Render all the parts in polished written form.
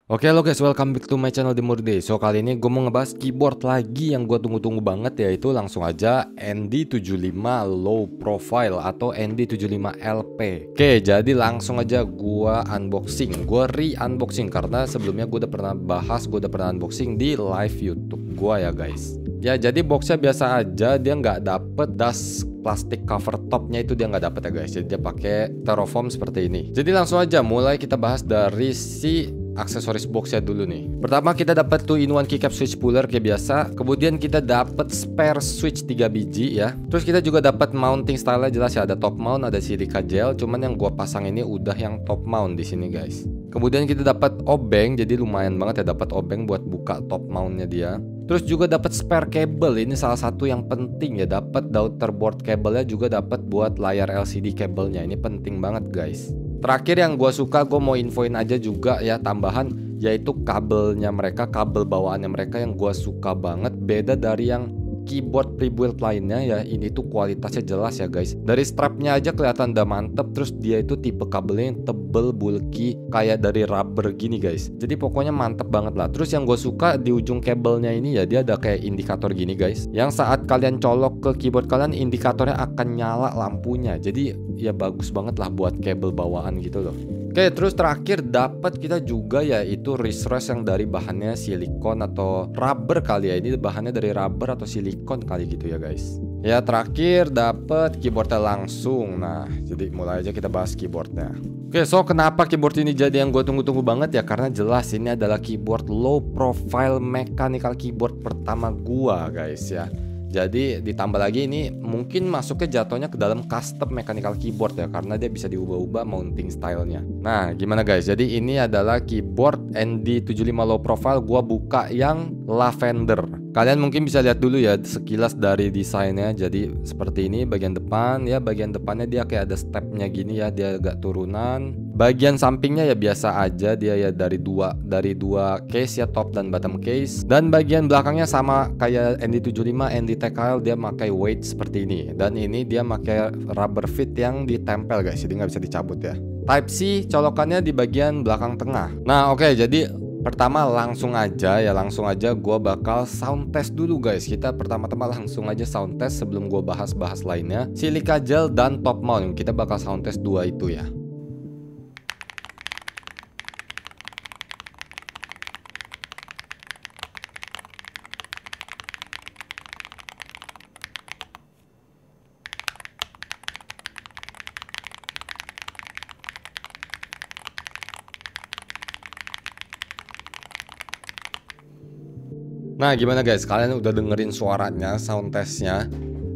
Oke lo guys, welcome back to my channel Demurde. So kali ini gue mau ngebahas keyboard lagi yang gue tunggu-tunggu banget, yaitu langsung aja ND75 Low Profile atau ND75LP. Oke, jadi langsung aja gue unboxing. Gue re-unboxing karena sebelumnya gue udah pernah bahas, gue udah pernah unboxing di live YouTube gue ya guys. Ya jadi boxnya biasa aja, dia nggak dapet dust plastik cover topnya, itu dia nggak dapet ya guys. Jadi dia pakai styrofoam seperti ini. Jadi langsung aja mulai kita bahas dari si aksesoris boxnya dulu nih. Pertama kita dapat 2-in-1 keycap switch puller kayak biasa. Kemudian kita dapat spare switch 3 biji ya. Terus kita juga dapat mounting style-nya, jelas ya, ada top mount, ada silica gel. Cuman yang gua pasang ini udah yang top mount di sini guys. Kemudian kita dapat obeng, jadi lumayan banget ya dapat obeng buat buka top mountnya dia. Terus juga dapat spare cable, ini salah satu yang penting ya, dapat daughterboard cable-nya, juga dapat buat layar LCD cable-nya. Ini penting banget guys. Terakhir yang gue suka, gue mau infoin aja juga ya tambahan, yaitu kabelnya mereka, kabel bawaannya mereka yang gue suka banget. Beda dari yang keyboard pre-built lainnya ya, ini tuh kualitasnya jelas ya guys. Dari strapnya aja kelihatan udah mantep. Terus dia itu tipe kabelnya yang tebel, bulky, kayak dari rubber gini guys. Jadi pokoknya mantep banget lah. Terus yang gue suka di ujung kabelnya ini ya, dia ada kayak indikator gini guys, yang saat kalian colok ke keyboard kalian, indikatornya akan nyala lampunya. Jadi ya bagus banget lah buat kabel bawaan gitu loh. Oke, terus terakhir dapat kita juga yaitu wrist rest yang dari bahannya silikon atau rubber kali ya. Ini bahannya dari rubber atau silikon kali gitu ya guys. Ya terakhir dapat keyboardnya langsung. Nah, jadi mulai aja kita bahas keyboardnya. Oke, so kenapa keyboard ini jadi yang gue tunggu-tunggu banget ya? Karena jelas ini adalah keyboard low profile mechanical keyboard pertama gua guys ya. Jadi ditambah lagi ini mungkin masuknya jatuhnya ke dalam custom mechanical keyboard ya, karena dia bisa diubah-ubah mounting stylenya. Nah gimana guys, jadi ini adalah keyboard ND75 low profile. Gua buka yang lavender. Kalian mungkin bisa lihat dulu ya sekilas dari desainnya. Jadi seperti ini bagian depan ya, bagian depannya dia kayak ada stepnya gini ya, dia agak turunan. Bagian sampingnya ya biasa aja, dia ya dari dua case ya, top dan bottom case. Dan bagian belakangnya sama kayak ND75, ND TKL, dia pakai weight seperti ini. Dan ini dia pakai rubber fit yang ditempel guys, jadi nggak bisa dicabut ya. Type C colokannya di bagian belakang tengah. Nah oke, jadi pertama langsung aja gue bakal sound test dulu guys. Kita pertama-tama langsung aja sound test sebelum gue bahas lainnya. Silica gel dan top mount, kita bakal sound test dua itu ya. Nah gimana guys, kalian udah dengerin suaranya, sound testnya?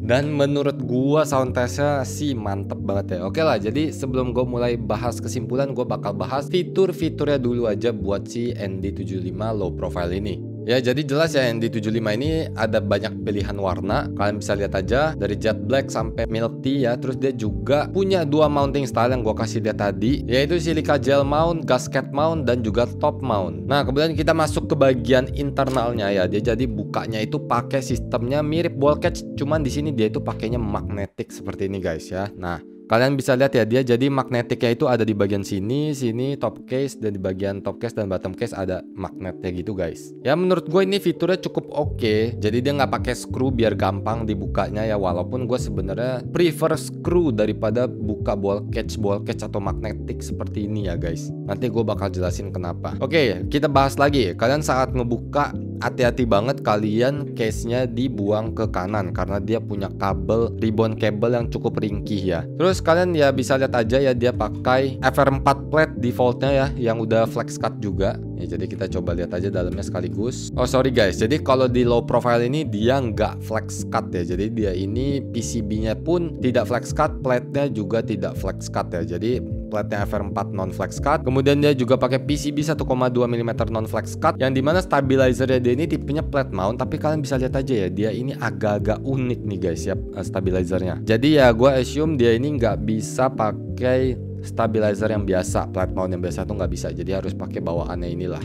Dan menurut gua sound testnya sih mantep banget ya. Oke lah, jadi sebelum gue mulai bahas kesimpulan, gue bakal bahas fitur-fiturnya dulu aja buat si ND75 low profile ini. Ya jadi jelas ya, ND75 ini ada banyak pilihan warna. Kalian bisa lihat aja dari jet black sampai milk tea ya. Terus dia juga punya dua mounting style yang gua kasih lihat tadi, yaitu silica gel mount, gasket mount, dan juga top mount. Nah kemudian kita masuk ke bagian internalnya ya. Dia jadi bukanya itu pakai sistemnya mirip ball catch, cuman di sini dia itu pakainya magnetik seperti ini guys ya. Nah kalian bisa lihat ya, dia jadi magnetiknya itu ada di bagian sini top case, dan di bagian top case dan bottom case ada magnetnya gitu guys. Ya menurut gue ini fiturnya cukup oke. Jadi dia nggak pakai screw biar gampang dibukanya ya, walaupun gue sebenarnya prefer screw daripada buka ball catch atau magnetik seperti ini ya guys. Nanti gue bakal jelasin kenapa. Oke, kita bahas lagi. Kalian saat ngebuka hati-hati banget kalian case-nya dibuang ke kanan, karena dia punya kabel ribbon cable yang cukup ringkih ya. Terus kalian ya bisa lihat aja ya, dia pakai FR4 plate defaultnya ya, yang udah flex cut juga ya. Jadi kita coba lihat aja dalamnya sekaligus. Oh sorry guys, jadi kalau di low profile ini dia nggak flex cut ya. Jadi dia ini PCB-nya pun tidak flex cut, plate-nya juga tidak flex cut ya. Jadi plate-nya FR4 non flex cut. Kemudian dia juga pakai PCB 1,2 mm non flex cut, yang dimana stabilizernya dia ini tipenya plate mount. Tapi kalian bisa lihat aja ya, dia ini agak-agak unik nih guys ya stabilizernya. Jadi ya gue assume dia ini nggak bisa pakai stabilizer yang biasa, plate mount yang biasa tuh nggak bisa. Jadi harus pakai bawaannya inilah.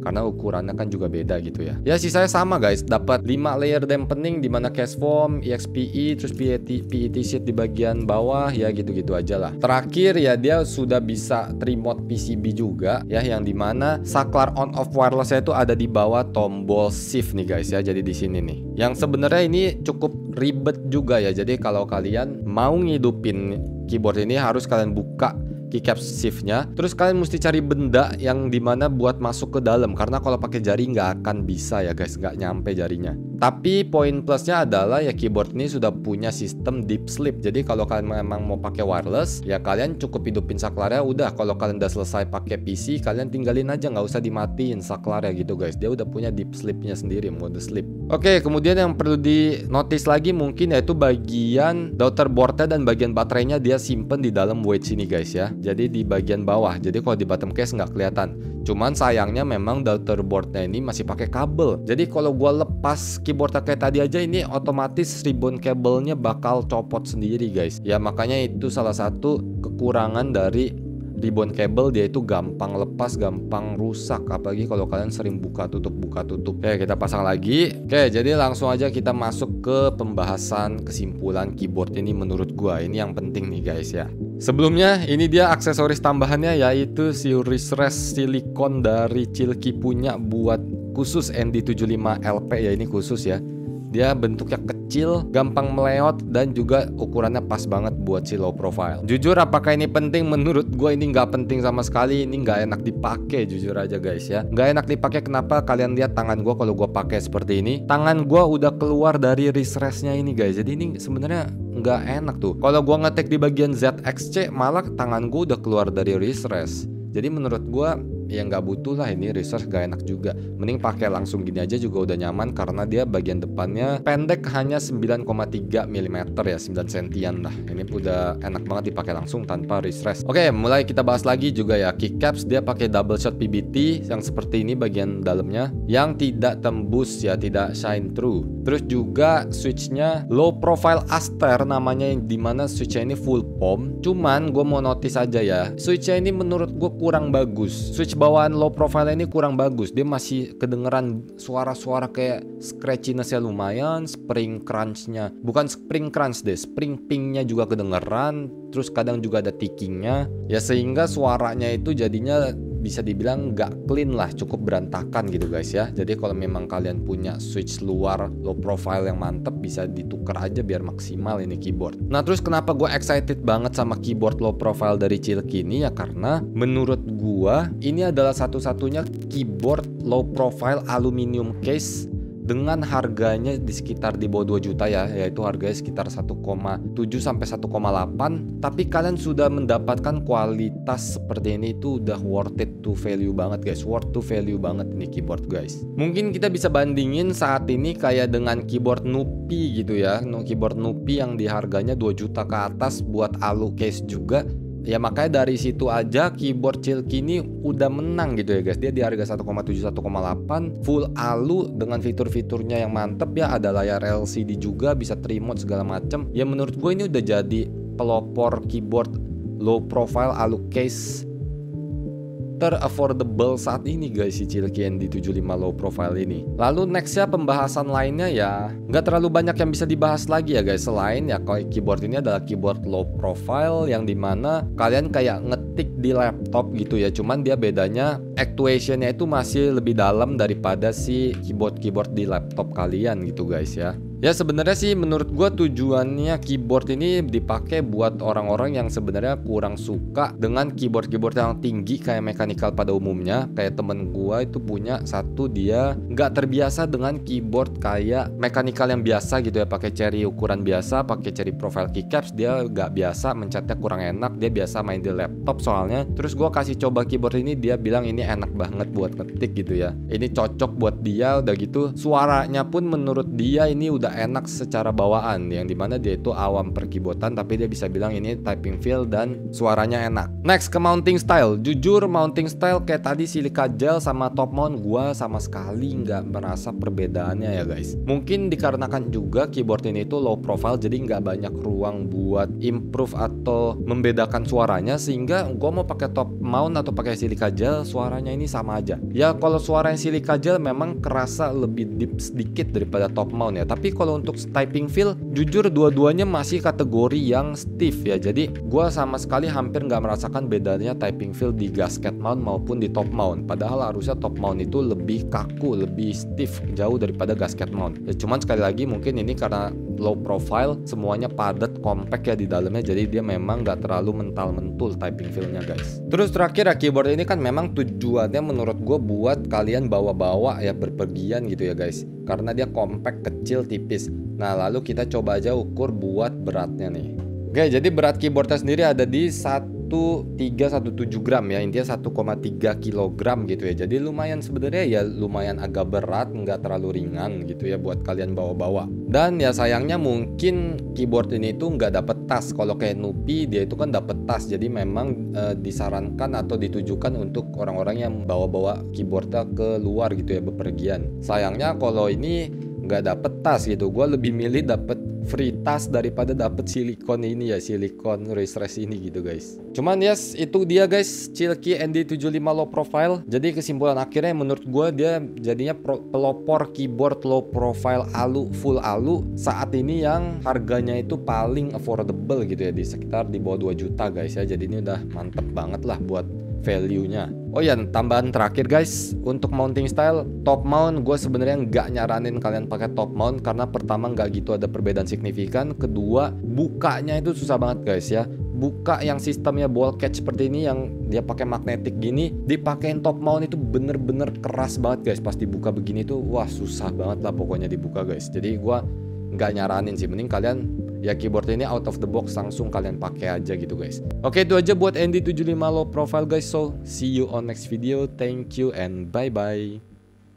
karena ukurannya kan juga beda gitu ya. Ya sisanya sama guys, dapat 5 layer dampening dimana cast foam, EXPE, terus PET sheet di bagian bawah ya, gitu-gitu aja lah. Terakhir ya dia sudah bisa remote PCB juga ya, yang dimana saklar on off wirelessnya itu ada di bawah tombol shift nih guys ya. Jadi di sini nih. Yang sebenarnya ini cukup ribet juga ya. Jadi kalau kalian mau ngidupin keyboard ini harus kalian buka keycap shiftnya, terus kalian mesti cari benda yang dimana buat masuk ke dalam, karena kalau pakai jari nggak akan bisa ya guys, nggak nyampe jarinya. Tapi poin plusnya adalah ya keyboard ini sudah punya sistem deep sleep. Jadi kalau kalian memang mau pakai wireless ya kalian cukup hidupin saklarnya, udah kalau kalian udah selesai pakai PC kalian tinggalin aja, nggak usah dimatiin saklarnya gitu guys. Dia udah punya deep sleepnya sendiri, mode sleep. Oke, kemudian yang perlu di notice lagi mungkin yaitu bagian daughterboardnya dan bagian baterainya dia simpen di dalam wedge ini guys ya. Jadi di bagian bawah. Jadi kalau di bottom case nggak kelihatan. Cuman sayangnya memang daughterboardnya ini masih pakai kabel. Jadi kalau gua lepas keyboardnya kayak tadi aja, ini otomatis ribbon kabelnya bakal copot sendiri guys. Ya makanya itu salah satu kekurangan dari ribbon kabel, dia itu gampang lepas, gampang rusak, apalagi kalau kalian sering buka tutup. Oke, kita pasang lagi. Oke, jadi langsung aja kita masuk ke pembahasan kesimpulan keyboard ini menurut gua. Ini yang penting nih guys ya. Sebelumnya ini dia aksesoris tambahannya, yaitu si wrist silikon dari Cilki punya buat khusus ND75 LP ya. Ini khusus ya. Dia bentuknya kecil, gampang meleot, dan juga ukurannya pas banget buat si low profile. Jujur apakah ini penting? Menurut gue ini nggak penting sama sekali. Ini nggak enak dipakai, jujur aja guys ya. Nggak enak dipakai kenapa? Kalian lihat tangan gue kalau gue pakai seperti ini. Tangan gue udah keluar dari wrist restnya ini guys. Jadi ini sebenarnya nggak enak tuh. Kalau gue ngetek di bagian ZXC malah tangan gue udah keluar dari wrist rest. Jadi menurut gue ya nggak butuh lah ini research, gak enak juga. Mending pakai langsung gini aja juga udah nyaman, karena dia bagian depannya pendek, hanya 9,3 mm ya, 9 sentian lah. Ini udah enak banget dipakai langsung tanpa refresh. Oke, mulai kita bahas lagi juga ya. Keycaps dia pakai double shot PBT yang seperti ini bagian dalamnya, yang tidak tembus ya, tidak shine through. Terus juga switchnya low profile Aster namanya, yang dimana switchnya ini full pom. Cuman gue mau notice aja ya, switchnya ini menurut gue kurang bagus. Switch bawaan low profile ini kurang bagus. Dia masih kedengeran suara-suara kayak scratchiness-nya lumayan, spring crunch-nya. Bukan spring crunch deh, spring ping-nya juga kedengeran. Terus kadang juga ada tickingnya. Ya sehingga suaranya itu jadinya bisa dibilang nggak clean lah, cukup berantakan gitu guys ya. Jadi kalau memang kalian punya switch luar low profile yang mantep, bisa ditukar aja biar maksimal ini keyboard. Nah terus kenapa gue excited banget sama keyboard low profile dari Cilki ini ya, karena menurut gue ini adalah satu-satunya keyboard low profile aluminium case dengan harganya di sekitar di bawah 2 juta ya, yaitu harganya sekitar 1,7 sampai 1,8. Tapi kalian sudah mendapatkan kualitas seperti ini, itu udah worth it to value banget guys, worth to value banget ini keyboard guys. Mungkin kita bisa bandingin saat ini kayak dengan keyboard Nupi gitu ya, keyboard Nupi yang di harganya 2 juta ke atas buat alu case juga. Ya makanya dari situ aja keyboard Cilki ini udah menang gitu ya guys. Dia di harga 1,7 1,8, full alu dengan fitur-fiturnya yang mantep ya. Ada layar LCD juga, bisa remote segala macem. Ya menurut gue ini udah jadi pelopor keyboard low profile alu case ter-affordable saat ini guys, si Cilki ND75 low profile ini. Lalu nextnya pembahasan lainnya ya nggak terlalu banyak yang bisa dibahas lagi ya guys, selain ya kalau keyboard ini adalah keyboard low profile yang dimana kalian kayak ngetik di laptop gitu ya. Cuman dia bedanya actuationnya itu masih lebih dalam daripada si keyboard di laptop kalian gitu guys ya. Ya sebenarnya sih menurut gue tujuannya keyboard ini dipakai buat orang-orang yang sebenarnya kurang suka dengan keyboard yang tinggi kayak mechanical pada umumnya. Kayak temen gue itu punya satu, dia nggak terbiasa dengan keyboard kayak mechanical yang biasa gitu ya, pakai cherry ukuran biasa, pakai cherry profile keycaps. Dia nggak biasa, mencetnya kurang enak, dia biasa main di laptop soalnya. Terus gue kasih coba keyboard ini, dia bilang ini enak banget buat ngetik gitu ya, ini cocok buat dia. Udah gitu suaranya pun menurut dia ini udah nggak enak secara bawaan, yang dimana dia itu awam per keyboardan tapi dia bisa bilang ini typing feel dan suaranya enak. Next ke mounting style. Jujur mounting style kayak tadi silica gel sama top mount gua sama sekali nggak merasa perbedaannya ya guys. Mungkin dikarenakan juga keyboard ini itu low profile, jadi nggak banyak ruang buat improve atau membedakan suaranya, sehingga gua mau pakai top mount atau pakai silica gel suaranya ini sama aja. Ya kalau suara yang silica gel memang kerasa lebih deep sedikit daripada top mount ya, tapi kalau untuk typing feel jujur dua-duanya masih kategori yang stiff ya, jadi gua sama sekali hampir nggak merasakan bedanya typing feel di gasket mount maupun di top mount. Padahal harusnya top mount itu lebih kaku, lebih stiff jauh daripada gasket mount ya, cuman sekali lagi mungkin ini karena low profile, semuanya padat, compact ya di dalamnya, jadi dia memang nggak terlalu mental-mentul typing feel-nya guys. Terus terakhir ya, keyboard ini kan memang tujuannya menurut gue buat kalian bawa-bawa ya, berpergian gitu ya guys, karena dia compact, kecil, tipis. Nah lalu kita coba aja ukur buat beratnya nih. Oke, jadi berat keyboardnya sendiri ada di 1317 gram ya, intinya 1,3 kilogram gitu ya. Jadi lumayan sebenarnya ya, lumayan agak berat, nggak terlalu ringan gitu ya buat kalian bawa-bawa. Dan ya sayangnya mungkin keyboard ini tuh nggak dapet tas. Kalau kayak Nupi dia itu kan dapet tas, jadi memang disarankan atau ditujukan untuk orang-orang yang bawa-bawa keyboardnya ke luar gitu ya, bepergian. Sayangnya kalau ini nggak dapet tas gitu, gue lebih milih dapet free tas daripada dapet silikon ini ya, silikon wrist ini gitu guys. Cuman yes, itu dia guys Cilki ND75 low profile. Jadi kesimpulan akhirnya menurut gue dia jadinya pelopor keyboard low profile alu, full alu saat ini yang harganya itu paling affordable gitu ya, di sekitar di bawah 2 juta guys ya. Jadi ini udah mantep banget lah buat value-nya. Oh ya, tambahan terakhir guys, untuk mounting style top mount gue sebenarnya nggak nyaranin kalian pakai top mount, karena pertama nggak gitu ada perbedaan signifikan, kedua bukanya itu susah banget guys ya. Buka yang sistemnya ball catch seperti ini yang dia pakai magnetik gini, dipakein top mount itu bener-bener keras banget guys. Pas dibuka begini tuh wah susah banget lah pokoknya dibuka guys. Jadi gue nggak nyaranin sih, mending kalian ya keyboard ini out of the box langsung kalian pakai aja gitu guys. Oke, itu aja buat ND75 low profile guys. So see you on next video. Thank you and bye bye.